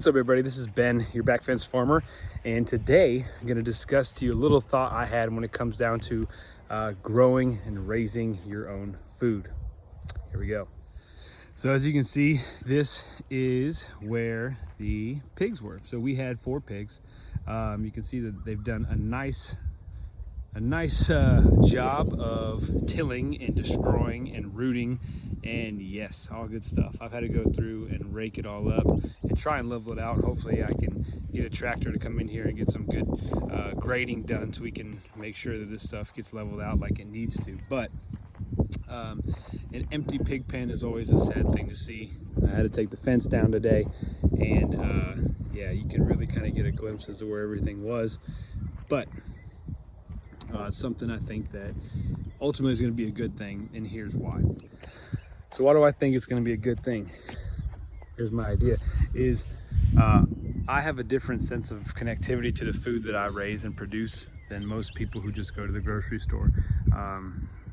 What's up, everybody? This is Ben, your back fence farmer, and today I'm going to discuss to you a little thought I had when it comes down to growing and raising your own food. Here we go. So as you can see, this is where the pigs were. So we had 4 pigs. You can see that they've done a nice job of tilling and destroying and rooting, and yes, all good stuff. I've had to go through and rake it all up and try and level it out. Hopefully I can get a tractor to come in here and get some good grading done so we can make sure that this stuff gets leveled out like it needs to. But an empty pig pen is always a sad thing to see. I had to take the fence down today, and yeah, you can really kind of get a glimpse as to where everything was. But it's something I think that ultimately is going to be a good thing, and here's why. So why do I think it's going to be a good thing? Here's my idea, is I have a different sense of connectivity to the food that I raise and produce than most people who just go to the grocery store.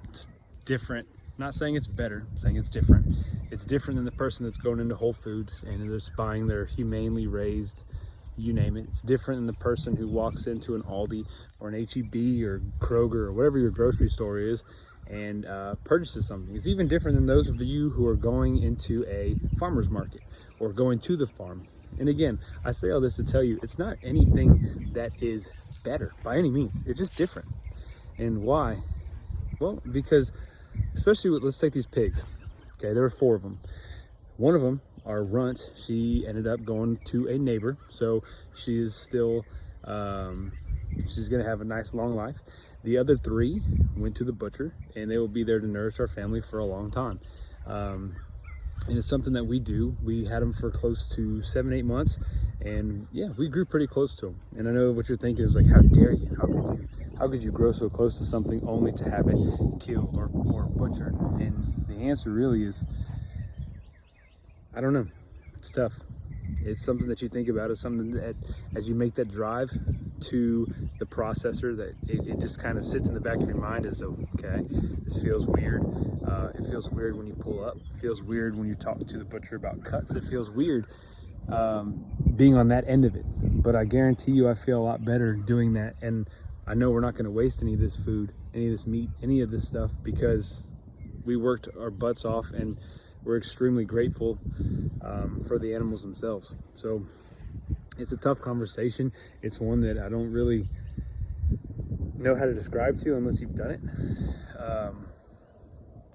It's different. I'm not saying it's better, I'm saying it's different. It's different than the person that's going into Whole Foods and they're just buying their humanely raised, you name it. It's different than the person who walks into an Aldi or an H-E-B or Kroger or whatever your grocery store is and purchases something. It's even different than those of you who are going into a farmer's market or going to the farm. And again, I say all this to tell you, it's not anything that is better by any means. It's just different. And why? Well, because especially with, let's take these pigs. Okay, there were 4 of them. One of them, our runt, she ended up going to a neighbor, so she is still she's gonna have a nice long life. The other 3 went to the butcher, and they will be there to nourish our family for a long time. And it's something that we do. We had them for close to 7-8 months, and yeah, we grew pretty close to them. And I know what you're thinking is like, how dare you? How could you grow so close to something only to have it killed or butchered? And the answer really is, I don't know. It's tough. It's something that you think about. It's something that as you make that drive to the processor, that it just kind of sits in the back of your mind as, okay, this feels weird. It feels weird when you pull up. It feels weird when you talk to the butcher about cuts. It feels weird being on that end of it. But I guarantee you I feel a lot better doing that. And I know we're not going to waste any of this food, any of this meat, any of this stuff, because we worked our butts off and we're extremely grateful for the animals themselves. So it's a tough conversation. It's one that I don't really know how to describe to you unless you've done it.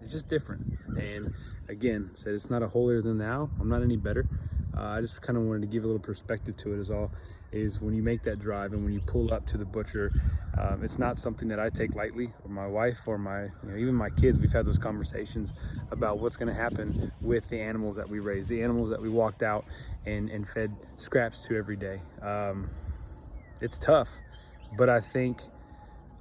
It's just different. And again, said it's not a holier than thou. I'm not any better. I just kind of wanted to give a little perspective to it is all. Is when you make that drive and when you pull up to the butcher, it's not something that I take lightly, or my wife or my, even my kids. We've had those conversations about what's going to happen with the animals that we raise, the animals that we walked out and fed scraps to every day. It's tough, but I think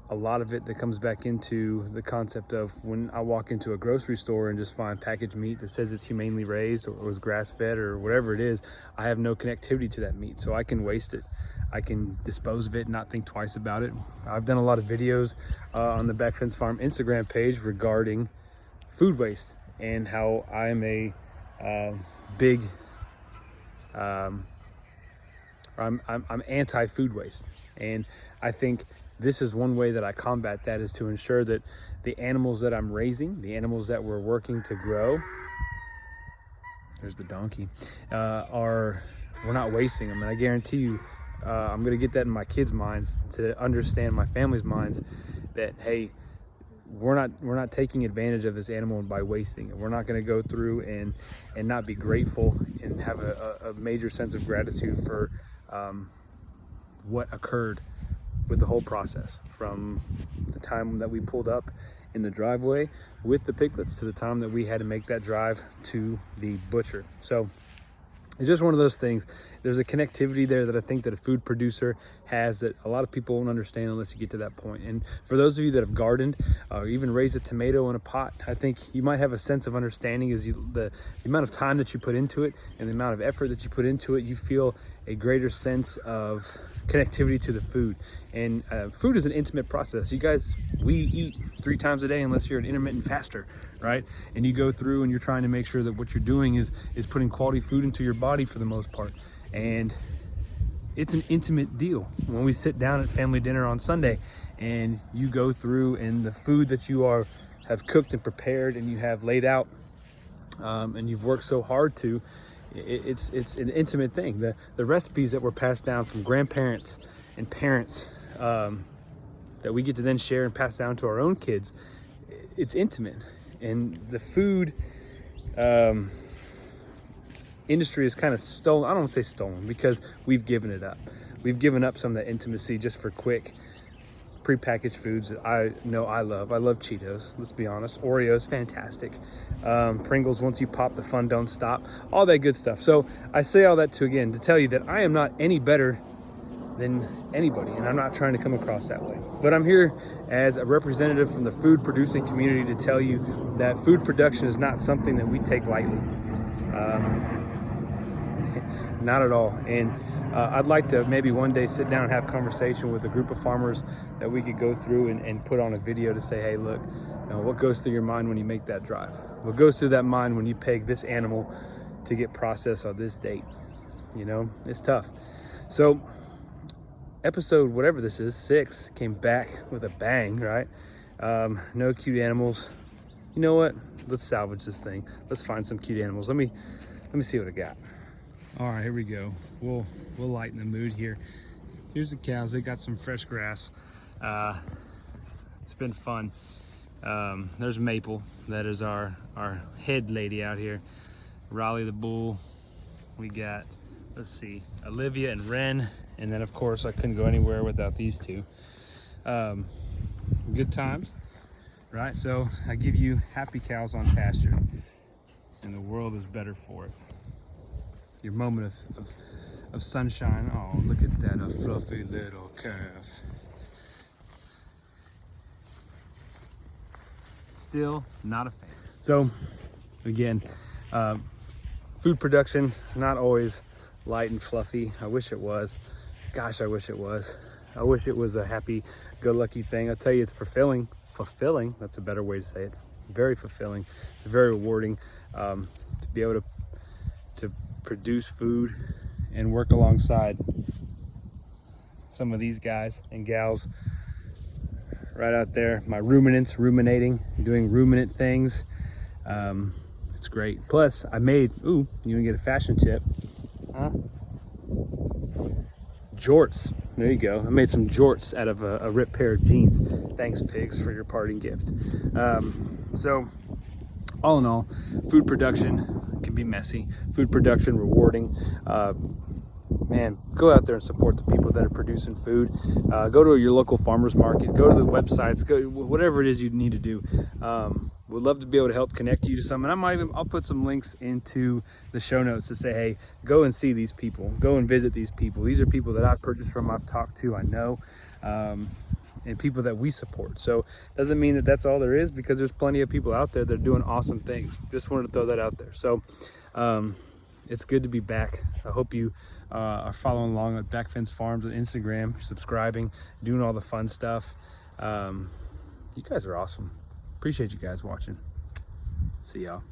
a lot of it that comes back into the concept of when I walk into a grocery store and just find packaged meat that says it's humanely raised or was grass-fed or whatever it is, I have no connectivity to that meat, so I can waste it. I can dispose of it, not think twice about it. I've done a lot of videos on the Back Fence Farm Instagram page regarding food waste and how I am a big I'm anti-food waste, and I think this is one way that I combat that, is to ensure that the animals that I'm raising, the animals that we're working to grow, there's the donkey, we're not wasting them. And I guarantee you, I'm gonna get that in my kids' minds, to understand my family's minds, that hey, we're not taking advantage of this animal by wasting it. We're not gonna go through and not be grateful and have a major sense of gratitude for what occurred with the whole process, from the time that we pulled up in the driveway with the piglets to the time that we had to make that drive to the butcher. So it's just one of those things. There's a connectivity there that I think that a food producer has that a lot of people won't understand unless you get to that point. And for those of you that have gardened or even raised a tomato in a pot, I think you might have a sense of understanding as the amount of time that you put into it and the amount of effort that you put into it, you feel a greater sense of connectivity to the food. And food is an intimate process. You guys, we eat 3 times a day unless you're an intermittent faster, right? And you go through and you're trying to make sure that what you're doing is putting quality food into your body for the most part. And it's an intimate deal. When we sit down at family dinner on Sunday and you go through and the food that you have cooked and prepared and you have laid out, and you've worked so hard to, it's an intimate thing. The recipes that were passed down from grandparents and parents, that we get to then share and pass down to our own kids, it's intimate. And the food industry is kind of stolen. I don't want to say stolen, because we've given it up. We've given up some of that intimacy just for quick prepackaged foods that I know I love. I love Cheetos, let's be honest. Oreos, fantastic. Pringles, once you pop, the fun don't stop. All that good stuff. So I say all that to tell you that I am not any better than anybody, and I'm not trying to come across that way. But I'm here as a representative from the food producing community to tell you that food production is not something that we take lightly. Not at all. And I'd like to maybe one day sit down and have conversation with a group of farmers that we could go through and put on a video to say, hey, look, what goes through your mind when you make that drive? What goes through that mind when you peg this animal to get processed on this date? You know, it's tough. So episode, whatever this is, 6, came back with a bang, right? No cute animals. You know what? Let's salvage this thing. Let's find some cute animals. Let me see what I got. All right, here we go. We'll lighten the mood here. Here's the cows. They got some fresh grass. It's been fun. There's Maple. That is our head lady out here. Raleigh the bull. We got, let's see, Olivia and Wren. And then of course I couldn't go anywhere without these two. Good times, right? So I give you happy cows on pasture, and the world is better for it. Your moment of sunshine. Oh, look at that, a fluffy little calf. Still not a fan. So again, food production, not always light and fluffy. I wish it was. Gosh, I wish it was. I wish it was a happy-go-lucky thing. I'll tell you, it's fulfilling. Fulfilling, that's a better way to say it. Very fulfilling. It's very rewarding to be able to produce food and work alongside some of these guys and gals right out there. My ruminants ruminating, doing ruminant things. It's great. Plus, I made, ooh, you wanna get a fashion tip? Huh? Jorts. There you go. I made some jorts out of a ripped pair of jeans. Thanks, pigs, for your parting gift. So all in all, food production can be messy. Food production rewarding. Man, go out there and support the people that are producing food. Go to your local farmers market. Go to the websites. Go whatever it is you need to do. Would love to be able to help connect you to some, and I'll put some links into the show notes to say, hey, go and see these people, go and visit these people. These are people that I've purchased from, I've talked to, I know, and people that we support. So doesn't mean that that's all there is, because there's plenty of people out there that are doing awesome things. Just wanted to throw that out there. So it's good to be back. I hope you are following along at Back Fence Farms on Instagram, subscribing, doing all the fun stuff. You guys are awesome. Appreciate you guys watching. See y'all.